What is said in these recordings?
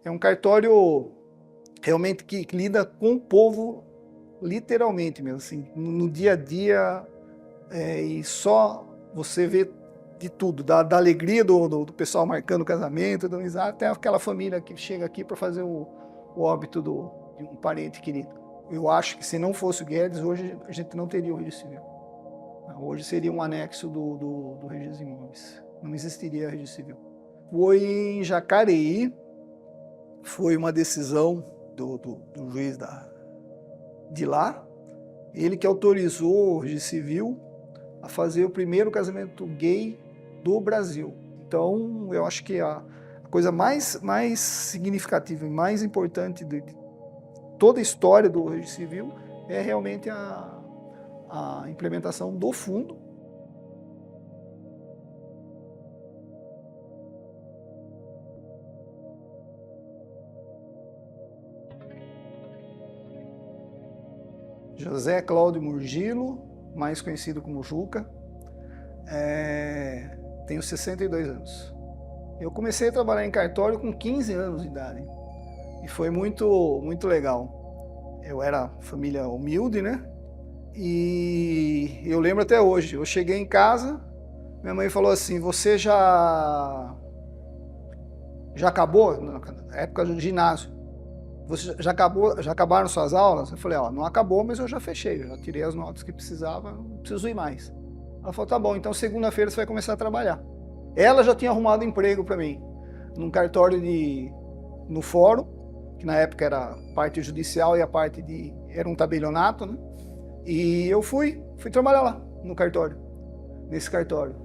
É um cartório realmente que lida com o povo, literalmente mesmo, assim, no dia a dia, e só você vê de tudo, da alegria do pessoal marcando o casamento, até aquela família que chega aqui para fazer o óbito de um parente querido. Eu acho que se não fosse o Guedes, hoje a gente não teria o registro civil. Hoje seria um anexo do registro de imóveis. Não existiria registro civil. Foi em Jacareí, foi uma decisão do juiz de lá, ele que autorizou o registro civil a fazer o primeiro casamento gay do Brasil. Então, eu acho que a coisa mais significativa e mais importante de toda a história do registro civil é realmente a implementação do fundo. José Cláudio Murgilo, mais conhecido como Juca, tenho 62 anos. Eu comecei a trabalhar em cartório com 15 anos de idade e foi muito legal. Eu era família humilde, né? E eu lembro até hoje, eu cheguei em casa, minha mãe falou assim, você já acabou? Na época do ginásio. Você já acabaram suas aulas? Eu falei, ó, não acabou, mas eu já fechei, eu já tirei as notas que precisava, não preciso ir mais. Ela falou, tá bom, então segunda-feira você vai começar a trabalhar. Ela já tinha arrumado emprego para mim, num cartório no fórum, que na época era a parte judicial e a parte era um tabelionato, né? E eu fui trabalhar lá, nesse cartório.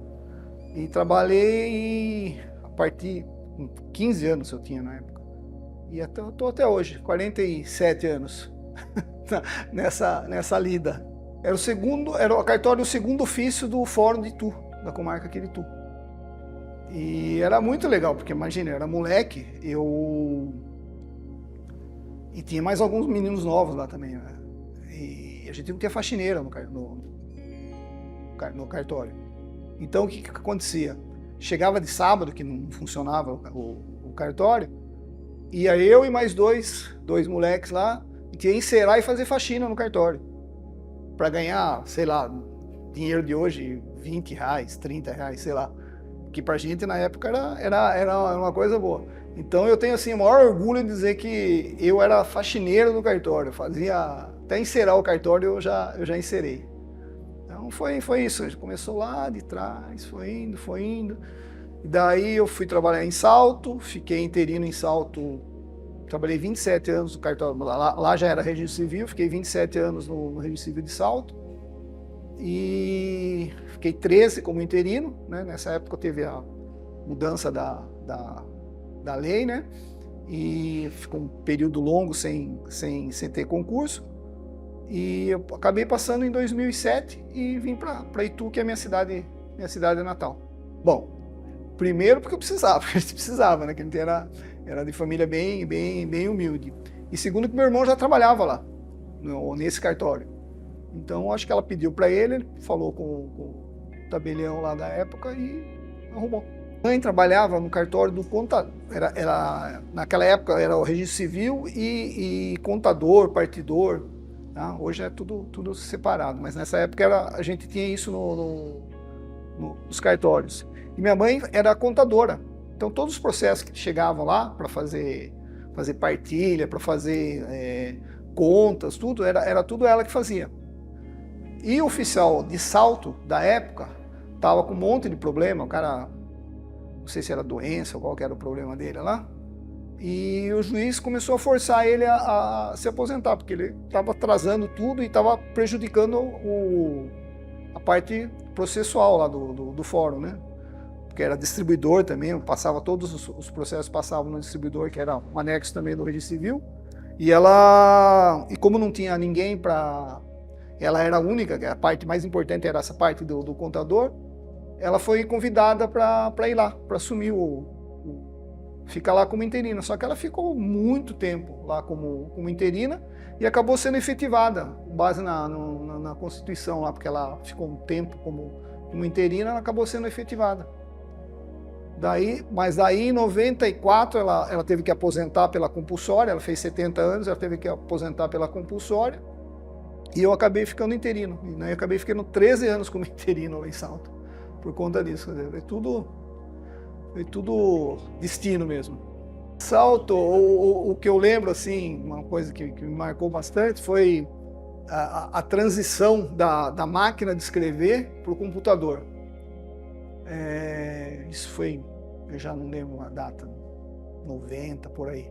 E trabalhei a partir de 15 anos eu tinha na época. E estou até hoje, 47 anos, nessa lida. Era o cartório, o segundo ofício do Fórum de Itu, da comarca aqui de Itu. E era muito legal, porque imagina, eu era moleque, e tinha mais alguns meninos novos lá também, né? E a gente não tinha faxineira no cartório. Então o que acontecia? Chegava de sábado, que não funcionava o cartório, ia eu e mais dois moleques lá, e tinha que encerar e fazer faxina no cartório. Para ganhar, sei lá, dinheiro de hoje, 20 reais, 30 reais, sei lá. Que pra gente na época era uma coisa boa. Então eu tenho assim, o maior orgulho de dizer que eu era faxineiro no cartório. Fazia, até encerar o cartório eu já encerei. Então foi isso, a gente começou lá de trás, foi indo. E daí eu fui trabalhar em Salto, fiquei interino em Salto, trabalhei 27 anos no cartório, lá já era registro civil, fiquei 27 anos no registro civil de Salto. E fiquei 13 como interino, né? Nessa época teve a mudança da lei, né? E ficou um período longo sem ter concurso. E eu acabei passando em 2007 e vim para Itu, que é minha cidade natal. Bom, primeiro porque eu precisava, porque a gente precisava, né? Que a gente era de família bem humilde. E segundo que meu irmão já trabalhava lá, nesse cartório. Então acho que ela pediu para ele falou com o tabelião lá da época e arrumou. A mãe trabalhava no cartório do contador, naquela época era o registro civil e contador, partidor, tá? Hoje é tudo separado, mas nessa época a gente tinha isso nos cartórios. E minha mãe era contadora, então todos os processos que chegavam lá para fazer partilha, para fazer contas, tudo, era tudo ela que fazia. E o oficial de Salto da época estava com um monte de problema, o cara, não sei se era doença ou qual que era o problema dele lá, e o juiz começou a forçar ele a se aposentar, porque ele estava atrasando tudo e estava prejudicando a parte processual lá do fórum, né? Porque era distribuidor também, passava todos os processos passavam no distribuidor, que era um anexo também do registro civil, e como não tinha ninguém para... Ela era a única, a parte mais importante era essa parte do contador. Ela foi convidada para ir lá, para assumir ficar lá como interina. Só que ela ficou muito tempo lá como interina e acabou sendo efetivada, com base na Constituição lá, porque ela ficou um tempo como interina, ela acabou sendo efetivada. Mas daí em 94 ela teve que aposentar pela compulsória, ela fez 70 anos, ela teve que aposentar pela compulsória, e eu acabei ficando interino, né? Eu acabei ficando 13 anos como interino lá em Salto, por conta disso. Foi tudo destino mesmo. Salto, o que eu lembro, assim, uma coisa que me marcou bastante foi a transição da máquina de escrever para o computador. Isso foi, eu já não lembro a data, 90, por aí.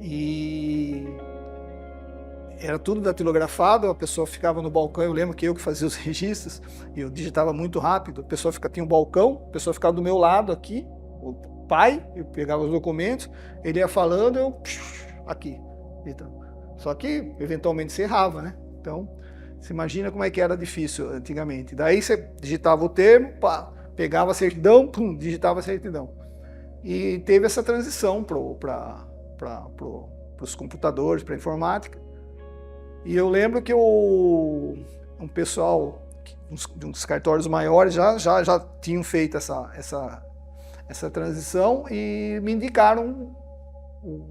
E era tudo datilografado, a pessoa ficava no balcão, eu lembro que eu que fazia os registros, e eu digitava muito rápido, a pessoa tinha um balcão, a pessoa ficava do meu lado aqui, o pai, eu pegava os documentos, ele ia falando, eu aqui. Então, só que eventualmente você errava, né? Então, você imagina como é que era difícil antigamente. Daí você digitava o termo, pá, pegava a certidão, pum, digitava a certidão. E teve essa transição para os computadores, para a informática. E eu lembro que um pessoal de uns cartórios maiores já tinham feito essa transição e me indicaram o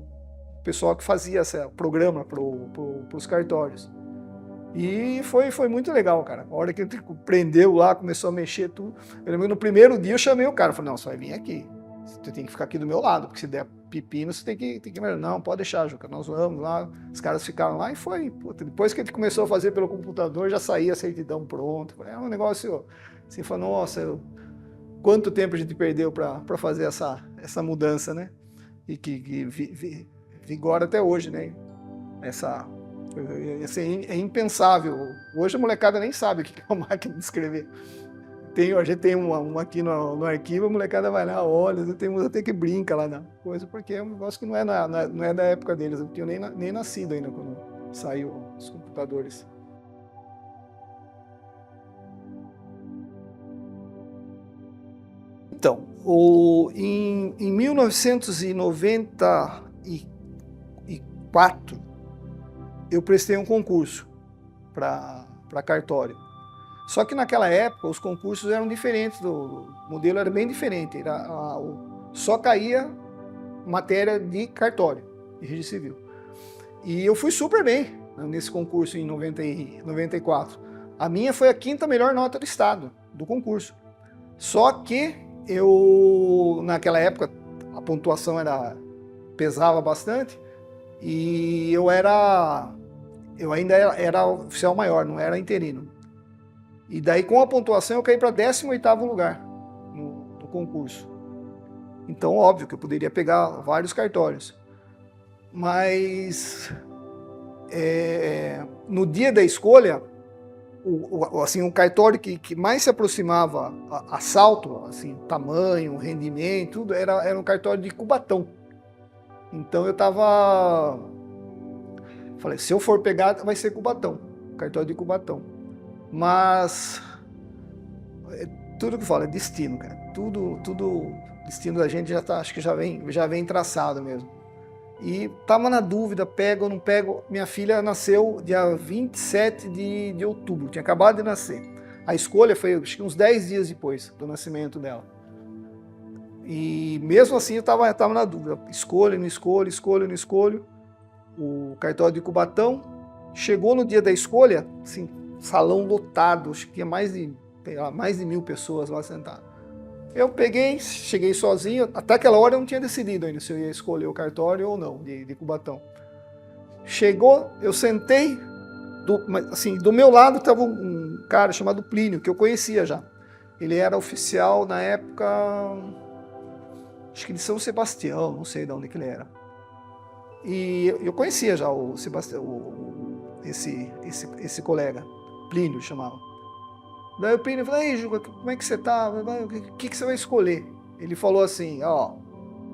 pessoal que fazia esse programa para os cartórios. E foi muito legal, cara. A hora que ele prendeu lá, começou a mexer tudo. Eu lembro que no primeiro dia eu chamei o cara, falei, não, você vai vir aqui. Você tem que ficar aqui do meu lado, porque se der pepino, você tem que... Não, pode deixar, Juca, nós vamos lá. Os caras ficaram lá e foi. Puta, depois que ele começou a fazer pelo computador, já saía a certidão pronta. É um negócio, assim, falou, nossa, quanto tempo a gente perdeu para fazer essa mudança, né? E que vigora até hoje, né? Assim, é impensável. Hoje a molecada nem sabe o que é uma máquina de escrever. A gente tem uma aqui no arquivo, a molecada vai lá, olha, tem uns até que brinca lá na coisa, porque é um negócio que não é da época deles. Eu não tinha nem nascido ainda quando saiu os computadores. Então, em 1994, eu prestei um concurso para cartório. Só que naquela época os concursos eram diferentes, o modelo era bem diferente, só caía matéria de cartório, de registro civil. E eu fui super bem nesse concurso em 94. A minha foi a 5ª melhor nota do estado, do concurso. Só que naquela época, a pontuação pesava bastante, e eu ainda era oficial maior, não era interino. E daí, com a pontuação, eu caí para 18º lugar no concurso. Então, óbvio que eu poderia pegar vários cartórios. Mas, no dia da escolha, assim, um cartório que mais se aproximava a Salto, assim, tamanho, rendimento, tudo, era um cartório de Cubatão. Então, falei, se eu for pegar, vai ser Cubatão, cartório de Cubatão. Mas tudo que fala é destino, cara. Tudo destino da gente acho que já vem traçado mesmo. E tava na dúvida, pego ou não pego. Minha filha nasceu dia 27 de outubro, tinha acabado de nascer. A escolha foi, acho que uns 10 dias depois do nascimento dela. E mesmo assim eu tava na dúvida, escolho, não escolho, escolho, não escolho. O cartório de Cubatão chegou no dia da escolha, assim, salão lotado, acho que tinha mais de 1.000 pessoas lá sentadas. Eu cheguei sozinho, até aquela hora eu não tinha decidido ainda se eu ia escolher o cartório ou não, de Cubatão. Chegou, eu sentei, do meu lado estava um cara chamado Plínio, que eu conhecia já. Ele era oficial na época, acho que de São Sebastião, não sei de onde que ele era. E eu conhecia já o Sebastião, esse colega. Plínio chamava. Daí o Plínio falou, ei, Juca, como é que você tá? O que você vai escolher? Ele falou assim, ó,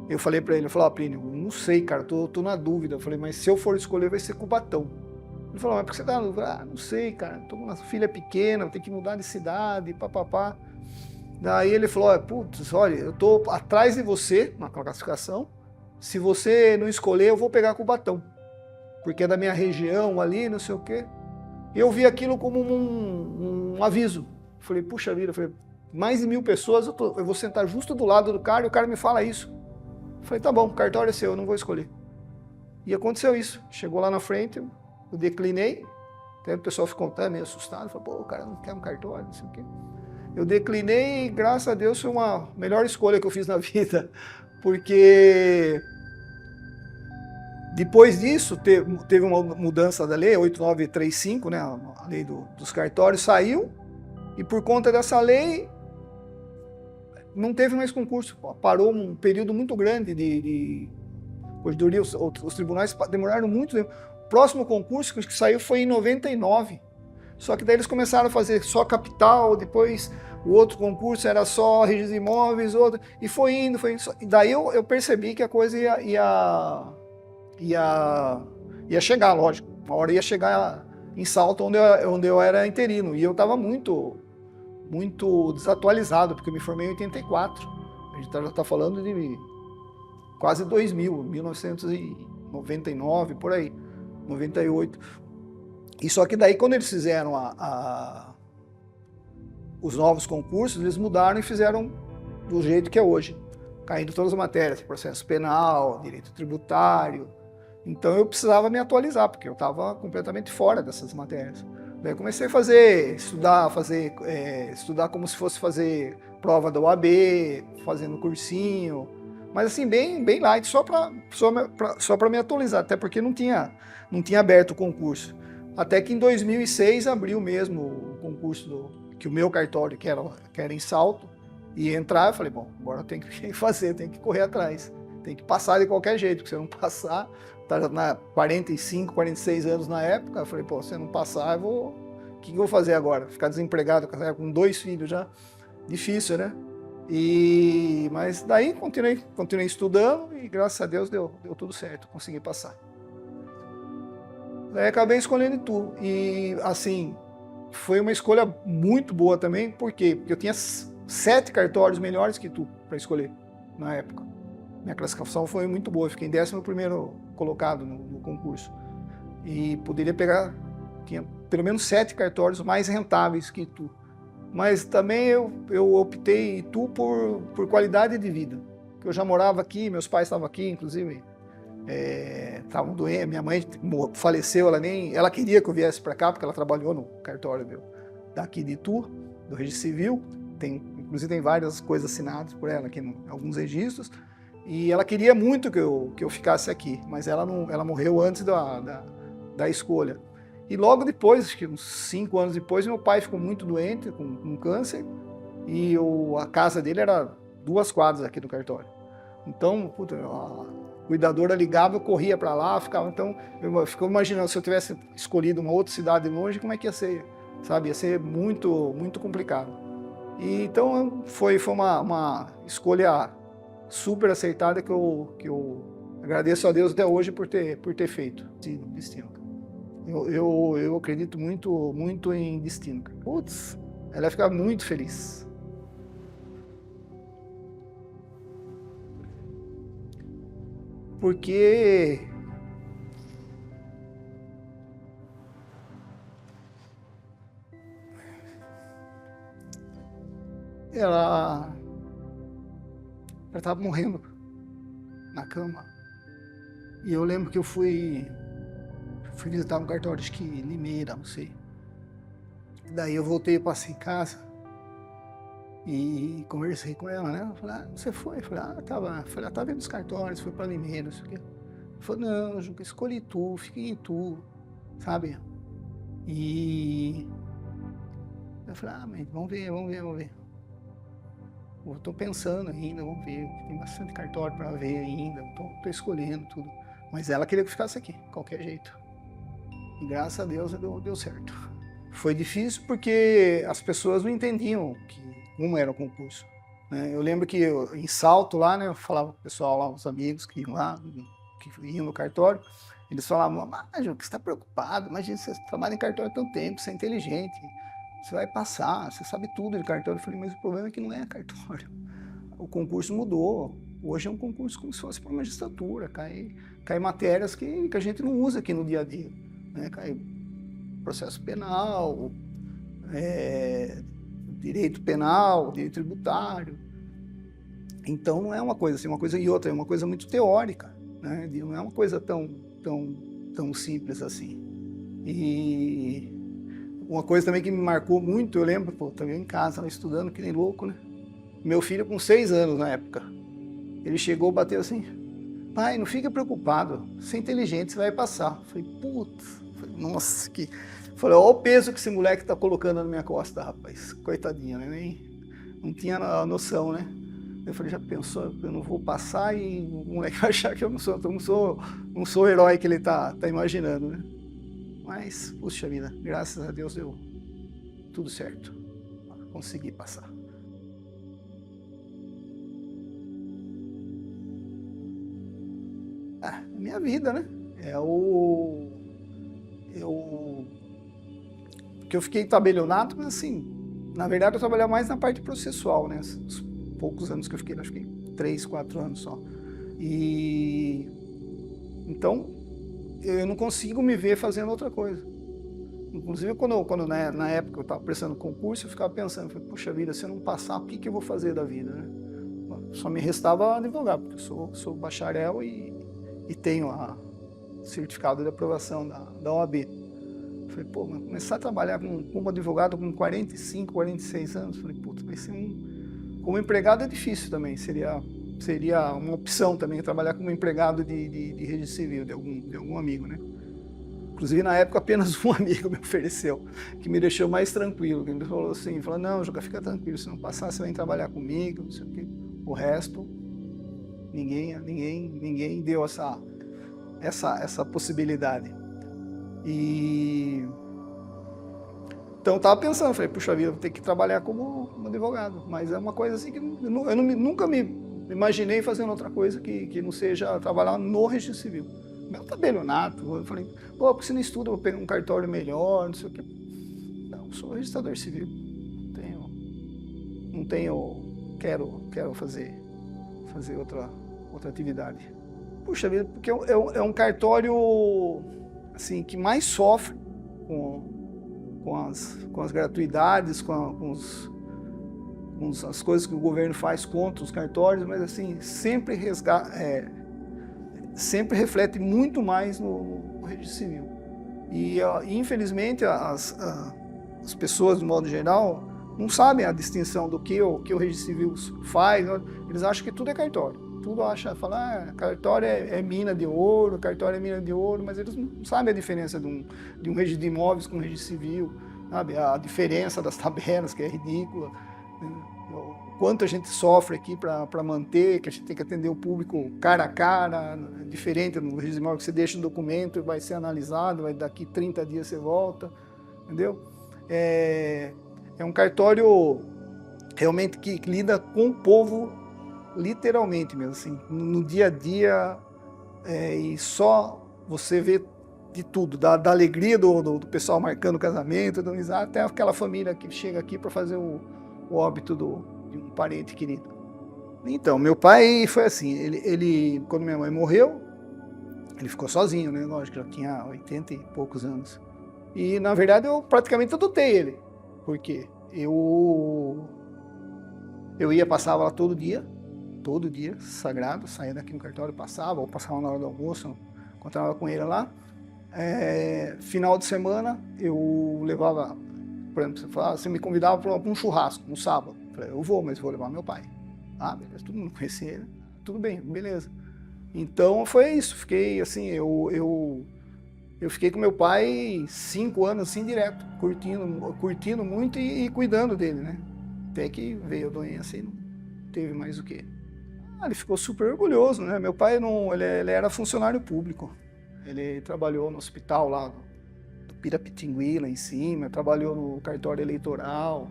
eu falei pra ele, Plínio, não sei, cara, tô na dúvida. Eu falei, mas se eu for escolher vai ser Cubatão. Ele falou, mas por que você tá na dúvida? Não sei, cara, tô com uma filha pequena, tenho que mudar de cidade, papapá. Daí ele falou, putz, olha, eu tô atrás de você, na classificação, se você não escolher, eu vou pegar Cubatão, porque é da minha região ali, não sei o quê. Eu vi aquilo como um aviso. Falei, puxa vida, mais de 1000 pessoas, eu vou sentar justo do lado do cara e o cara me fala isso. Eu falei, tá bom, o cartório é seu, eu não vou escolher. E aconteceu isso. Chegou lá na frente, eu declinei. Até o pessoal ficou até meio assustado. Falou, pô, o cara não quer um cartório, não sei o quê. Eu declinei e, graças a Deus, foi uma melhor escolha que eu fiz na vida. Porque depois disso, teve uma mudança da lei, 8935, né, a lei dos cartórios, saiu. E por conta dessa lei, não teve mais concurso. Parou um período muito grande de corredoria. Os tribunais demoraram muito tempo. O próximo concurso que saiu foi em 99. Só que daí eles começaram a fazer só capital, depois o outro concurso era só registro de imóveis, outro, e foi indo. E daí eu percebi que a coisa ia chegar, lógico. Uma hora ia chegar em Salto, onde eu era interino. E eu estava muito desatualizado, porque eu me formei em 84. A gente já está falando de quase 2000, 1999, por aí, 98. E só que daí, quando eles fizeram os novos concursos, eles mudaram e fizeram do jeito que é hoje, caindo todas as matérias, processo penal, direito tributário. Então eu precisava me atualizar, porque eu estava completamente fora dessas matérias. Daí eu comecei a estudar como se fosse fazer prova da OAB, fazendo cursinho, mas assim, bem light, só para me atualizar, até porque não tinha aberto o concurso. Até que em 2006 abriu mesmo o concurso que o meu cartório, que era em Salto, ia entrar. Eu falei, bom, agora eu tenho que fazer, tenho que correr atrás, tem que passar de qualquer jeito, porque se eu não passar, tá na 45, 46 anos na época, eu falei, pô, se eu não passar, o que eu vou fazer agora? Ficar desempregado com 2 filhos já? Difícil, né? Mas daí continuei estudando e graças a Deus deu tudo certo, consegui passar. Daí acabei escolhendo Itu. E assim, foi uma escolha muito boa também, por quê? Porque eu tinha 7 cartórios melhores que Itu para escolher na época. Minha classificação foi muito boa, eu fiquei em 11º colocado no concurso. E poderia pegar, tinha pelo menos 7 cartórios mais rentáveis que Itu. Mas também eu optei em Itu por qualidade de vida. Eu já morava aqui, meus pais estavam aqui, inclusive, estavam doentes. Minha mãe faleceu, ela queria que eu viesse para cá, porque ela trabalhou no cartório daqui de Itu, do registro civil. Inclusive tem várias coisas assinadas por ela aqui, alguns registros. E ela queria muito que eu ficasse aqui, mas ela morreu antes da escolha. E logo depois, acho que uns 5 anos depois, meu pai ficou muito doente, com câncer, e a casa dele era 2 quadras aqui do cartório. Então, a cuidadora ligava, eu corria para lá, então eu fico imaginando, se eu tivesse escolhido uma outra cidade longe, como é que ia ser, sabe? Ia ser muito, muito complicado. E então foi uma escolha super acertada que eu agradeço a Deus até hoje por ter feito esse destino. Eu acredito muito, muito em destino. Putz, ela vai ficar muito feliz. Porque ela estava morrendo na cama. E eu lembro que eu fui visitar um cartório, acho que em Limeira, não sei. Daí eu voltei, passei em casa e conversei com ela, né? Eu falei, você foi? Eu falei, tá vendo os cartórios, foi para Limeira, não sei o quê. Ela falou, não, Juca, escolhi Tu, fiquei em Tu, sabe? E eu falei, mas vamos ver. Eu tô pensando ainda, vamos ver, tem bastante cartório para ver ainda, tô escolhendo tudo. Mas ela queria que eu ficasse aqui, de qualquer jeito. E graças a Deus deu certo. Foi difícil porque as pessoas não entendiam como era o concurso, né? Eu lembro que em Salto lá, né, eu falava pro pessoal lá, os amigos que iam lá, que iam no cartório, eles falavam, mas João, que você está preocupado? Imagina, você trabalha em cartório há tanto tempo, você é inteligente, você vai passar, você sabe tudo de cartório. Eu falei, mas o problema é que não é cartório. O concurso mudou. Hoje é um concurso como se fosse para magistratura, cai matérias que a gente não usa aqui no dia a dia, né? Cai processo penal, direito penal, direito tributário. Então não é uma coisa assim, uma coisa e outra, é uma coisa muito teórica, né? Não é uma coisa tão simples assim. E uma coisa também que me marcou muito, eu lembro, pô, também em casa, estudando que nem louco, né? Meu filho com 6 anos na época, ele chegou, bateu assim, pai, não fica preocupado, você é inteligente, você vai passar. Eu falei, putz, nossa, que... Falei, olha o peso que esse moleque tá colocando na minha costa, rapaz, coitadinha, né? Nem... Não tinha a noção, né? Eu falei, já pensou, eu não vou passar e o moleque vai achar que eu não sou o herói que ele tá imaginando, né? Mas, puxa vida, graças a Deus deu tudo certo, consegui passar. Ah, minha vida, né? Porque eu fiquei tabelionato, mas assim, na verdade eu trabalhava mais na parte processual, né? Os poucos anos que eu fiquei, acho que 3, 4 anos só. E então eu não consigo me ver fazendo outra coisa. Inclusive quando na época eu estava prestando concurso, eu ficava pensando, puxa vida, se eu não passar, o que eu vou fazer da vida, né? Só me restava advogar, porque eu sou bacharel e tenho o certificado de aprovação da OAB. Falei, pô, mas começar a trabalhar como advogado com 45, 46 anos, falei, puta, vai ser como empregado é difícil também, seria uma opção também, trabalhar como empregado de registro civil, de algum amigo, né? Inclusive, na época, apenas um amigo me ofereceu, que me deixou mais tranquilo, que ele falou assim, não, Juca, fica tranquilo, se não passar, você vem trabalhar comigo, não sei o quê. O resto, ninguém deu essa possibilidade. E então eu tava pensando, falei, puxa vida, vou ter que trabalhar como advogado, mas é uma coisa assim que eu nunca me imaginei fazendo outra coisa que não seja trabalhar no registro civil. Meu tabelionato, eu falei, pô, porque você não estuda, eu vou pegar um cartório melhor, não sei o quê. Não, eu sou registrador civil, quero fazer outra atividade. Puxa vida, porque é um cartório assim, que mais sofre com as gratuidades, com as coisas que o governo faz contra os cartórios, mas assim, sempre reflete muito mais no registro civil. E infelizmente as pessoas, de modo geral, não sabem a distinção do que o registro civil faz. Eles acham que tudo é cartório. Tudo cartório é mina de ouro, cartório é mina de ouro, mas eles não sabem a diferença de um registro de imóveis com um registro civil, sabe? A diferença das tabelas, que é ridícula, né? O quanto a gente sofre aqui para manter, que a gente tem que atender o público cara a cara, diferente no registro de imóveis, que você deixa um documento e vai ser analisado, daqui 30 dias você volta, entendeu? É um cartório realmente que lida com o povo, literalmente mesmo, assim, no dia a dia, e só você vê de tudo, da alegria do pessoal marcando o casamento, até aquela família que chega aqui para fazer o óbito de um parente querido. Então, meu pai foi assim, ele quando minha mãe morreu, ele ficou sozinho, né? Lógico, já tinha 80 e poucos anos. E, na verdade, eu praticamente adotei ele, porque eu passava lá todo dia, sagrado, saía daqui no cartório, passava, ou passava na hora do almoço, encontrava com ele lá. Final de semana, eu levava, por exemplo, você me convidava para um churrasco, no sábado. Eu falei, eu vou, mas vou levar meu pai. Ah, beleza, todo mundo conhecia ele, tudo bem, beleza. Então, foi isso, fiquei assim, eu fiquei com meu pai 5 anos, assim, direto, curtindo muito e cuidando dele, né? Até que veio a doença e não teve mais o quê. Ele ficou super orgulhoso, né? Meu pai ele era funcionário público. Ele trabalhou no hospital lá do Pirapitingui, lá em cima, trabalhou no cartório eleitoral,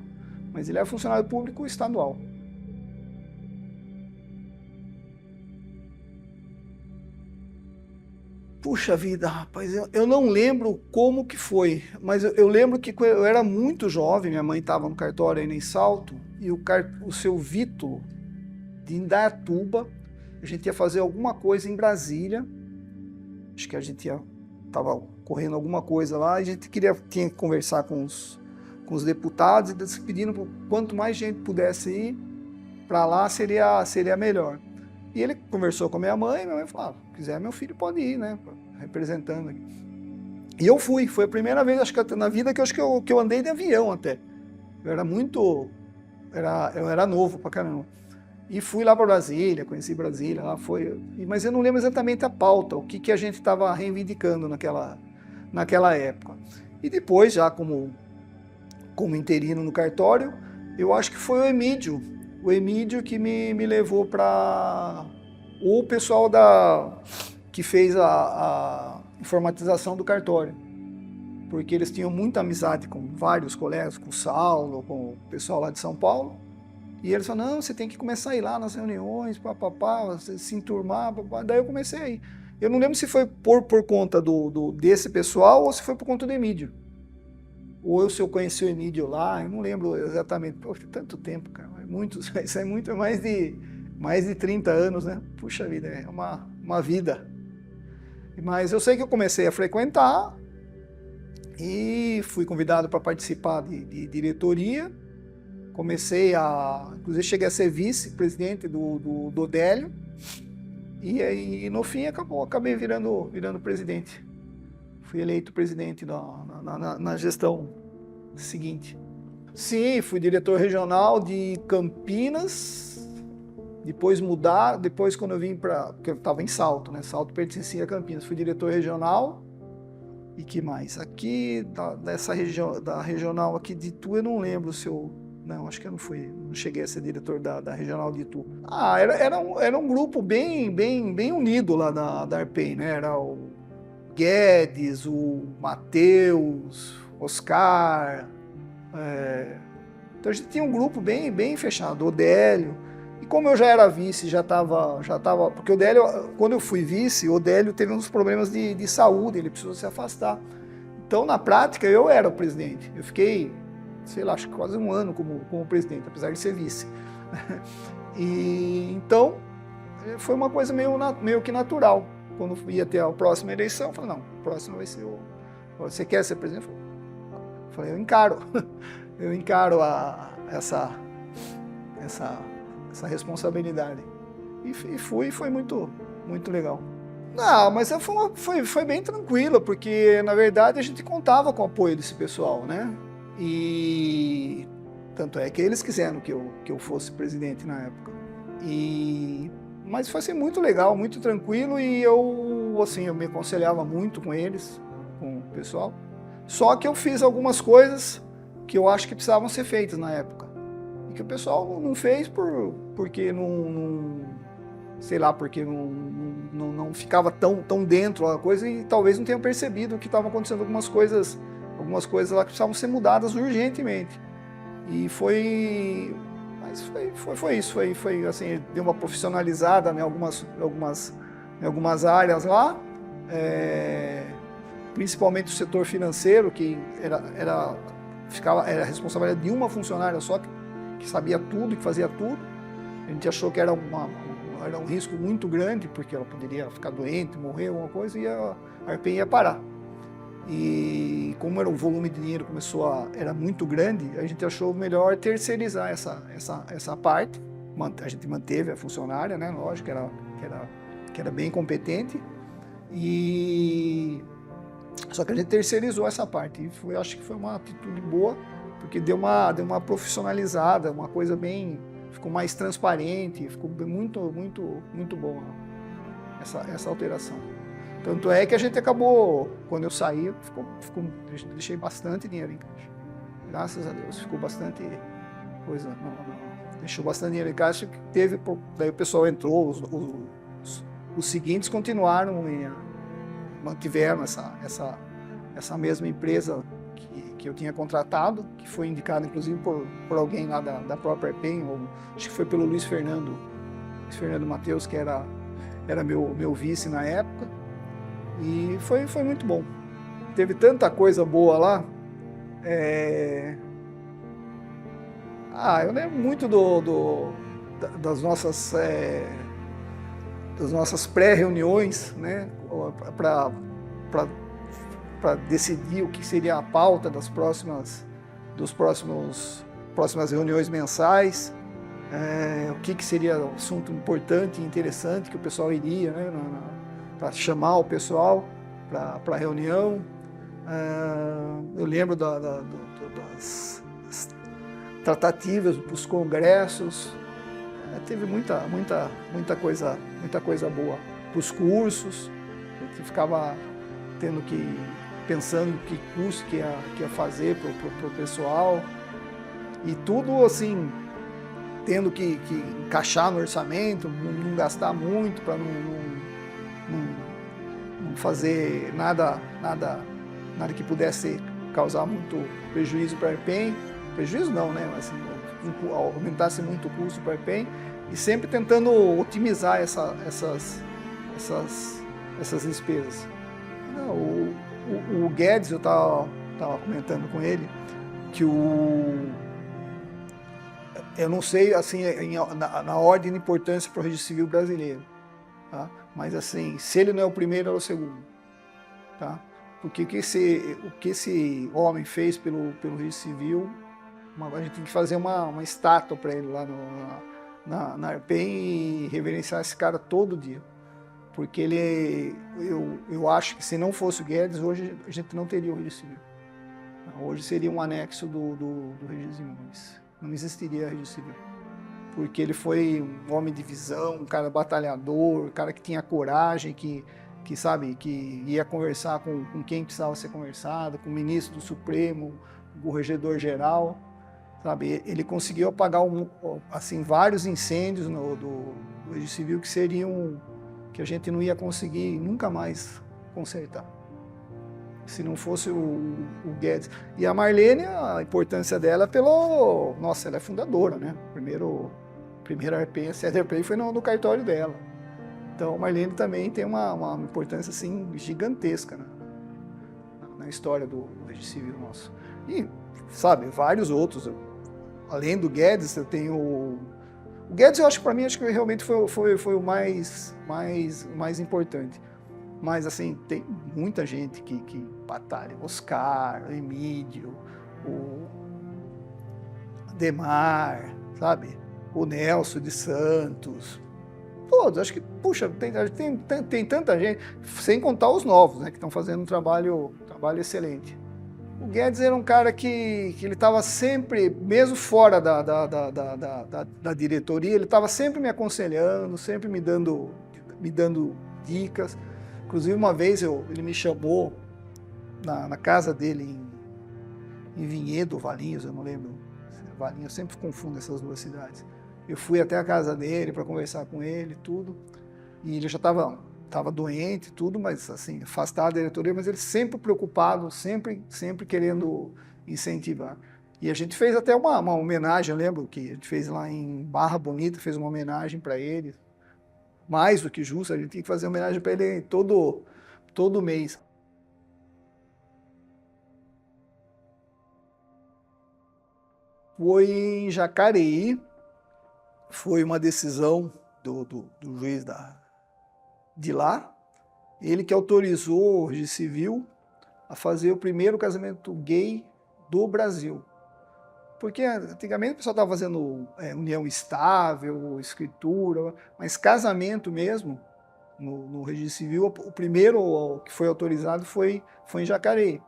mas ele era funcionário público estadual. Puxa vida, rapaz, eu não lembro como que foi, mas eu lembro que eu era muito jovem, minha mãe estava no cartório aí em Salto, e o seu Vitor, de Indaiatuba, a gente ia fazer alguma coisa em Brasília, acho que a gente estava correndo alguma coisa lá, a gente tinha que conversar com com os deputados e pedindo que quanto mais gente pudesse ir para lá seria melhor. E ele conversou com a minha mãe falou, se quiser meu filho pode ir, né, representando aqui. E eu fui, foi a primeira vez, acho que na vida que eu andei de avião até. Eu era novo pra caramba. E fui lá para Brasília, conheci Brasília, lá foi. Mas eu não lembro exatamente a pauta, o que a gente estava reivindicando naquela época. E depois, já como interino no cartório, eu acho que foi o Emídio que me levou para o pessoal que fez a informatização do cartório. Porque eles tinham muita amizade com vários colegas, com o Saulo, com o pessoal lá de São Paulo. E eles falaram, não, você tem que começar a ir lá nas reuniões, se enturmar, papapá. Daí eu comecei a ir. Eu não lembro se foi por conta desse pessoal ou se foi por conta do Emídio. Ou se eu conheci o Emídio lá, eu não lembro exatamente. Pô, tanto tempo, cara. Isso é muito, mais de 30 anos, né? Puxa vida, é uma vida. Mas eu sei que eu comecei a frequentar e fui convidado para participar de diretoria. Inclusive cheguei a ser vice-presidente do Odélio, e aí no fim acabei virando presidente. Fui eleito presidente na gestão seguinte. Sim, fui diretor regional de Campinas, depois quando eu vim porque eu estava em Salto, né? Salto pertencia a Campinas, fui diretor regional. E que mais? Aqui, dessa região, da regional aqui de Itu, eu não lembro se eu... Não, acho que eu não cheguei a ser diretor da regional de Itu. Era um grupo bem unido lá da Arpei, né? Era o Guedes, o Matheus, Oscar. Então a gente tinha um grupo bem fechado, o Odélio. E como eu já era vice, já estava... Porque o Odélio, quando eu fui vice, o Odélio teve uns problemas de saúde, ele precisou se afastar. Então, na prática, eu era o presidente. Eu fiquei, sei lá, acho que quase um ano como presidente, apesar de ser vice. E então, foi uma coisa meio que natural. Quando ia ter a próxima eleição, eu falei, não, a próxima vai ser Você quer ser presidente? Eu falei, eu encaro. Eu encaro essa responsabilidade. E foi muito legal. Não, mas foi bem tranquilo, porque na verdade a gente contava com o apoio desse pessoal, né? E tanto é que eles quiseram que eu fosse presidente na época. Mas foi assim, muito legal, muito tranquilo, e eu me aconselhava muito com eles, com o pessoal. Só que eu fiz algumas coisas que eu acho que precisavam ser feitas na época. E que o pessoal não fez porque não ficava tão dentro da coisa, e talvez não tenham percebido que estavam acontecendo algumas coisas lá que precisavam ser mudadas urgentemente. E foi isso, foi assim, deu uma profissionalizada em algumas áreas lá, principalmente o setor financeiro, que era responsável de uma funcionária só, que sabia tudo, que fazia tudo. A gente achou que era um risco muito grande, porque ela poderia ficar doente, morrer, alguma coisa, e a Arpei ia parar. E como o volume de dinheiro era muito grande, a gente achou melhor terceirizar essa parte. A gente manteve a funcionária, né? Lógico, que era bem competente. Só que a gente terceirizou essa parte. E acho que foi uma atitude boa, porque deu uma profissionalizada, uma coisa bem... Ficou mais transparente, ficou muito boa essa alteração. Tanto é que a gente acabou, quando eu saí, deixei bastante dinheiro em caixa. Graças a Deus, ficou bastante coisa. Deixou bastante dinheiro em caixa. Daí o pessoal entrou, os seguintes continuaram, mantiveram essa mesma empresa que eu tinha contratado, que foi indicado inclusive por alguém lá da própria Arpei, acho que foi pelo Luiz Fernando Matheus, que era meu vice na época. E foi muito bom. Teve tanta coisa boa lá. Eu lembro muito das nossas pré-reuniões, né, para decidir o que seria a pauta das próximas dos próximas reuniões mensais, o que seria um assunto importante e interessante que o pessoal iria, né, para chamar o pessoal para a reunião. Eu lembro das tratativas para os congressos. Teve muita coisa boa. Para os cursos, a gente ficava pensando que curso que ia fazer para o pessoal, e tudo assim, tendo que encaixar no orçamento, não gastar muito, para não fazer nada que pudesse causar muito prejuízo para a EPEM. Prejuízo não, né? Mas assim, aumentasse muito o custo para a EPEM, e sempre tentando otimizar essas despesas. O Guedes, eu estava comentando com ele, que eu não sei assim, na ordem de importância para o registro civil brasileiro, tá? Mas assim, se ele não é o primeiro, é o segundo, tá? Porque o que esse homem fez pelo registro civil, a gente tem que fazer uma estátua para ele lá na EPEM e reverenciar esse cara todo dia. Porque eu acho que se não fosse o Guedes, hoje a gente não teria o registro civil. Hoje seria um anexo do registro civil, não existiria registro civil. Porque ele foi um homem de visão, um cara batalhador, um cara que tinha coragem, que ia conversar com quem precisava ser conversado, com o ministro do Supremo, o regedor geral, sabe? Ele conseguiu apagar assim, vários incêndios do registro civil que a gente não ia conseguir nunca mais consertar, se não fosse o Guedes. E a Marlene, a importância dela nossa, ela é fundadora, né? Primeira RP, a sede RP foi no cartório dela. Então a Marlene também tem uma importância assim, gigantesca, né, na história do registro civil nosso. E, sabe, vários outros. Além do Guedes, eu tenho o Guedes, eu acho que para mim, realmente foi o mais importante. Mas assim, tem muita gente que batalha. Oscar, o Emílio, o Ademar, sabe? O Nelson de Santos. Todos, acho que, puxa, tem tanta gente, sem contar os novos, né, que estão fazendo um trabalho excelente. O Guedes era um cara que ele estava sempre, mesmo fora da diretoria, ele estava sempre me aconselhando, sempre me dando dicas. Inclusive, uma vez ele me chamou na casa dele em Vinhedo, Valinhos, eu não lembro. Valinhos, eu sempre confundo essas duas cidades. Eu fui até a casa dele para conversar com ele, tudo, e ele já estava doente, tudo, mas assim, afastado da diretoria, mas ele sempre preocupado, sempre querendo incentivar. E a gente fez até uma homenagem, eu lembro que a gente fez lá em Barra Bonita, fez uma homenagem para ele, mais do que justo, a gente tinha que fazer homenagem para ele todo mês. Foi em Jacareí, foi uma decisão do juiz de lá, ele que autorizou o registro civil a fazer o primeiro casamento gay do Brasil. Porque antigamente o pessoal estava fazendo união estável, escritura, mas casamento mesmo, no registro civil, o primeiro que foi autorizado foi em Jacareí.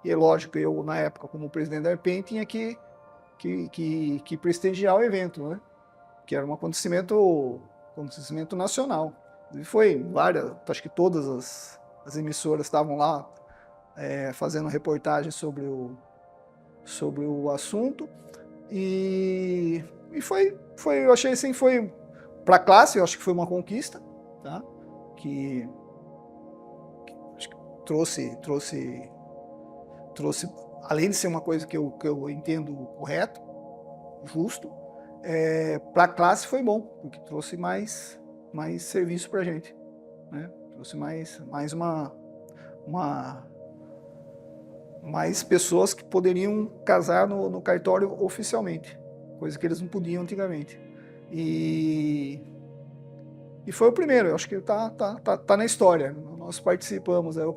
E é lógico, eu na época, como presidente da EPEM, tinha que prestigiar o evento, né? Que era um acontecimento nacional. E foi várias, acho que todas as emissoras estavam lá fazendo reportagem sobre o assunto, e foi, eu achei assim, foi para a classe, eu acho que foi uma conquista, tá? Que acho que trouxe, além de ser uma coisa que eu entendo correto, justo, para a classe foi bom, porque trouxe mais serviço para a gente, né? Trouxe mais pessoas que poderiam casar no cartório oficialmente, coisa que eles não podiam antigamente. E foi o primeiro, eu acho que tá na história, nós participamos. Eu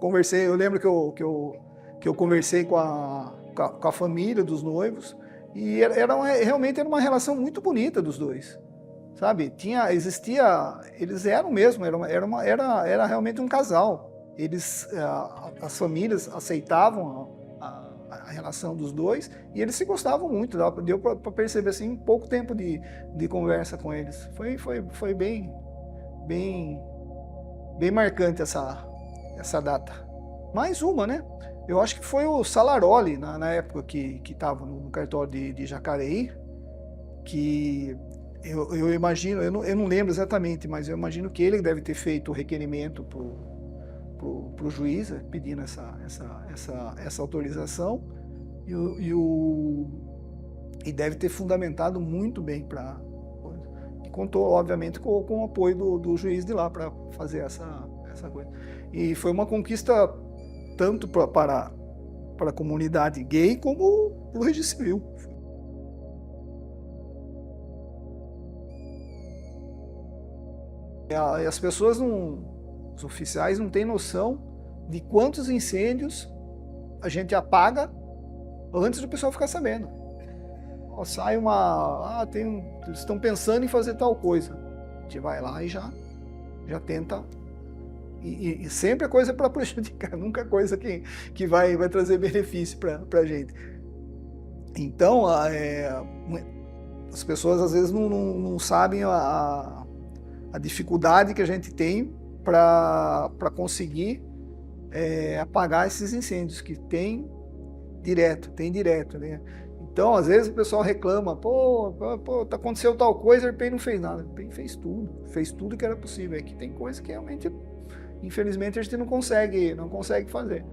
lembro que eu conversei com a com a família dos noivos, e realmente era uma relação muito bonita dos dois, sabe? Eles eram mesmo, era realmente um casal. As famílias aceitavam a relação dos dois e eles se gostavam muito. Deu para perceber assim, em pouco tempo de conversa com eles. Foi bem marcante essa data. Mais uma, né? Eu acho que foi o Salaroli, na época que estava no cartório de Jacareí, que eu imagino, eu não lembro exatamente, mas eu imagino que ele deve ter feito o requerimento pro juiz, pedindo essa autorização, e deve ter fundamentado muito bem e contou, obviamente, com o apoio do juiz de lá para fazer essa coisa. E foi uma conquista tanto para a comunidade gay como para o registro civil. E as pessoas, os oficiais, não têm noção de quantos incêndios a gente apaga antes do pessoal ficar sabendo. Sai eles estão pensando em fazer tal coisa. A gente vai lá e já tenta. E sempre a coisa é para prejudicar, nunca a coisa que vai trazer benefício para a gente. Então, as pessoas às vezes não sabem a dificuldade que a gente tem para conseguir apagar esses incêndios que tem direto, né? Então, às vezes o pessoal reclama, aconteceu tal coisa, a Arpei não fez nada. A Arpei fez tudo que era possível. É que tem coisa que realmente, infelizmente, a gente não consegue fazer.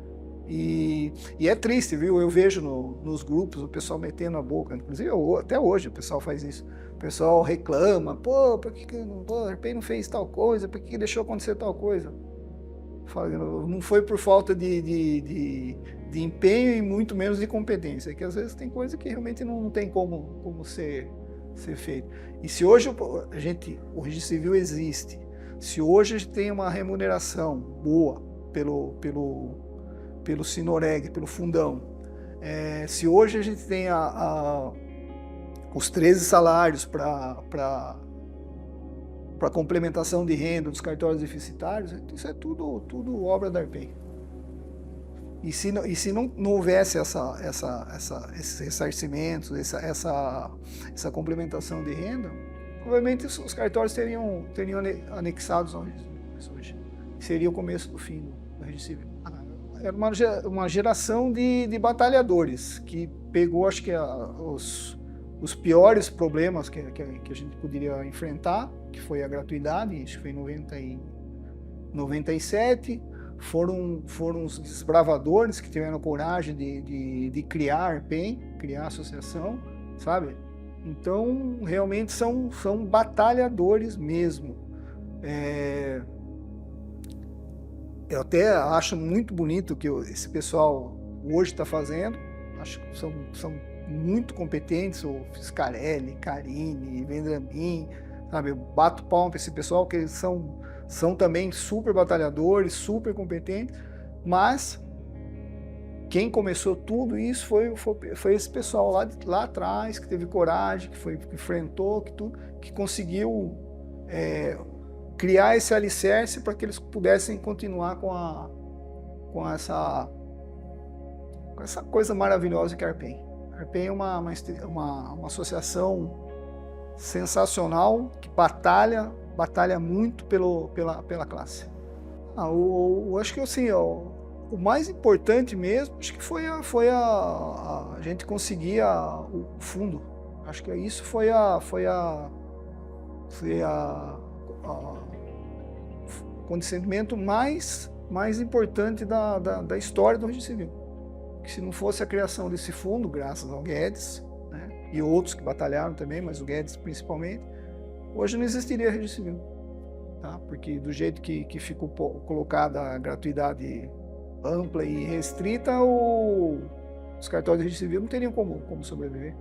E é triste, viu? Eu vejo nos grupos o pessoal metendo a boca, inclusive até hoje o pessoal faz isso. O pessoal reclama, por que a Arpei não fez tal coisa, por que deixou acontecer tal coisa? Não foi por falta de empenho e muito menos de competência, que às vezes tem coisa que realmente não tem como ser feito. E se hoje o registro civil existe, se hoje a gente tem uma remuneração boa pelo Sinoreg, pelo fundão, se hoje a gente tem os 13 salários para complementação de renda dos cartórios deficitários, isso é tudo obra da Arpei. E se não houvesse esses ressarcimentos, essa complementação de renda, provavelmente os cartórios teriam anexados ao registro hoje. Seria o começo do fim do registro civil. Era uma geração de batalhadores que pegou, acho que os piores problemas que a gente poderia enfrentar, que foi a gratuidade, acho que foi em 97, foram os desbravadores que tiveram coragem de criar a Arpei, criar a associação, sabe? Então, realmente são batalhadores mesmo. Eu até acho muito bonito o que esse pessoal hoje está fazendo, acho que são muito competentes, o Fiscarelli, Carine, Vendramin, sabe? Eu bato palma para esse pessoal, que eles são também super batalhadores, super competentes, mas quem começou tudo isso foi esse pessoal lá atrás, que teve coragem, que enfrentou, que conseguiu criar esse alicerce para que eles pudessem continuar com essa coisa maravilhosa que é a Arpei. A Arpei é uma associação sensacional, que batalha muito pela classe. Eu acho que assim, o mais importante mesmo, acho que foi a gente conseguir o fundo. Acho que isso foi o acontecimento mais importante da história do registro civil. Que se não fosse a criação desse fundo, graças ao Guedes, né, e outros que batalharam também, mas o Guedes principalmente, hoje não existiria registro civil. Tá? Porque do jeito que ficou colocada a gratuidade ampla e restrita, os cartórios de registro civil não teriam como sobreviver.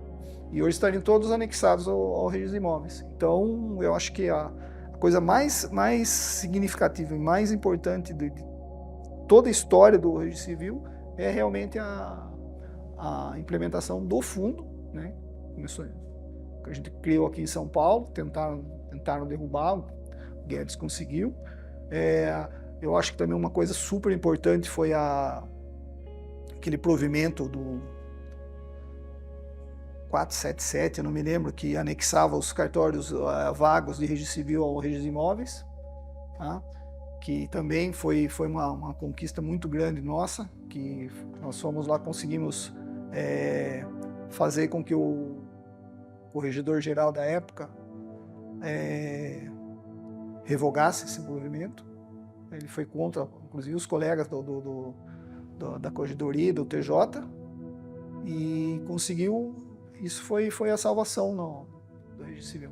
E hoje estariam todos anexados ao registro de imóveis. Então, eu acho que a coisa mais significativa e mais importante de toda a história do registro civil é realmente a a implementação do fundo, né? Começou, que a gente criou aqui em São Paulo, tentaram derrubar, o Guedes conseguiu. Eu acho que também uma coisa super importante foi aquele provimento do 477, eu não me lembro, que anexava os cartórios vagos de registro civil ao registro de imóveis, tá? Que também foi uma conquista muito grande nossa, que nós fomos lá, conseguimos fazer com que o corregedor-geral da época revogasse esse provimento. Ele foi contra, inclusive, os colegas da corregedoria, do TJ, e conseguiu. Isso foi a salvação do registro civil.